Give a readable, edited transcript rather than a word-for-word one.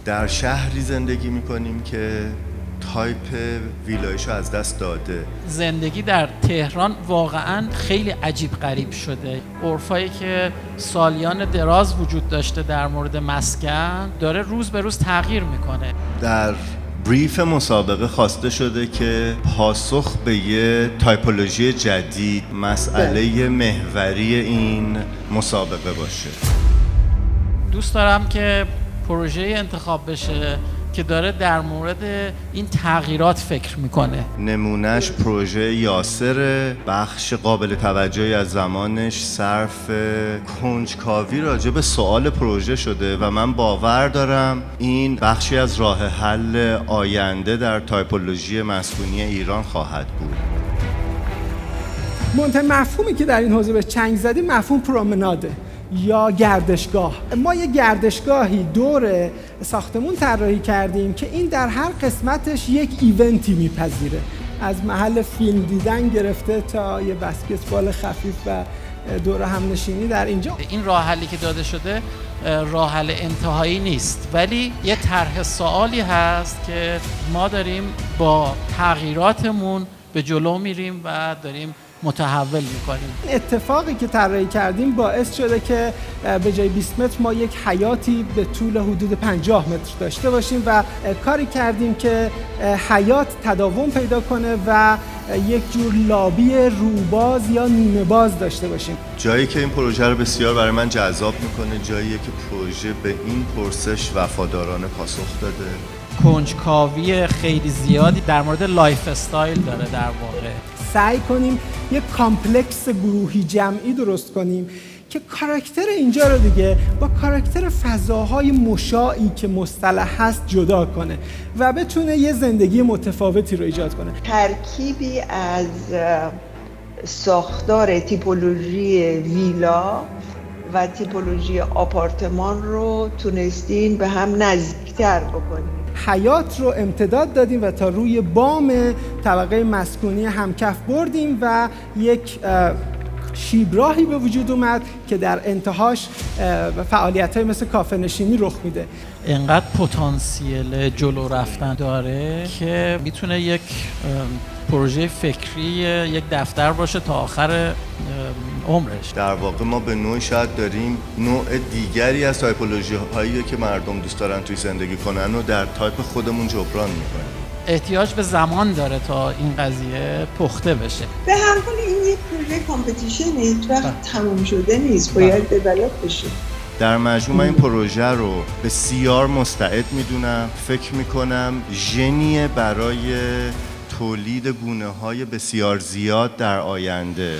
در شهری زندگی میکنیم که تایپ ویلایشو از دست داده. زندگی در تهران واقعا خیلی عجیب غریب شده. عرفایی که سالیان دراز وجود داشته در مورد مسکن داره روز به روز تغییر میکنه. در بریف مسابقه خواسته شده که پاسخ به یه تایپولوژی جدید مسئله محوری این مسابقه باشه. دوست دارم که پروژه انتخاب بشه که داره در مورد این تغییرات فکر میکنه. نمونهش پروژه یاسر، بخش قابل توجهی از زمانش صرف کنجکاوی راجع به سوال پروژه شده و من باور دارم این بخشی از راه حل آینده در تایپولوژی مسکونی ایران خواهد بود. مفهومی که در این حوزه به چنگ زدیم مفهوم پرومناده یا گردشگاه. ما یه گردشگاهی دور ساختمون طراحی کردیم که این در هر قسمتش یک ایونتی میپذیره، از محل فیلم دیدن گرفته تا یه بسکتبال خفیف و دور هم نشینی در اینجا. این راه حلی که داده شده راه حل انتهایی نیست، ولی یه طرح سوالی هست که ما داریم با تغییراتمون به جلو میریم و داریم متحول میکنیم. اتفاقی که طراحی کردیم باعث شده که به جای 20 متر ما یک حیاتی به طول حدود 50 متر داشته باشیم و کاری کردیم که حیات تداوم پیدا کنه و یک جور لابی روباز یا نیمه باز داشته باشیم. جایی که این پروژه رو بسیار برای من جذاب میکنه جاییه که پروژه به این پرسش وفادارانه پاسخ داده. کنجکاوی خیلی زیادی در مورد لایف استایل داره. در واقع سعی کنیم یک کامپلکس گروهی جمعی درست کنیم که کاراکتر اینجا رو دیگه با کاراکتر فضاهای مشاعی که مصطلح هست جدا کنه و بتونه یه زندگی متفاوتی رو ایجاد کنه. ترکیبی از ساختار تیپولوژی ویلا و تیپولوژی آپارتمان رو تونستین به هم نزدیکتر بکنیم. حیات رو امتداد دادیم و تا روی بام طبقه مسکونی همکف بردیم و یک شیبراهی به وجود اومد که در انتهاش فعالیت‌های مثل کافه نشینی رخ میده. اینقدر پتانسیل جلو رفتن داره که میتونه یک پروژه فکری یک دفتر باشه تا آخر عمرش. در واقع ما به نوعی شاید داریم نوع دیگری از تایپولوژی هایی که مردم دوست دارن توی زندگی کنن و در تایپ خودمون جبران میکنیم. احتیاج به زمان داره تا این قضیه پخته بشه. به هر حال این یک پروژه کامپتیشن هیچ وقت تموم شده نیست، باید دیولپ بشه. در مجموع این پروژه رو بسیار مستعد میدونم. فکر میکنم ژنیه برای تولید گونه‌های بسیار زیاد در آینده.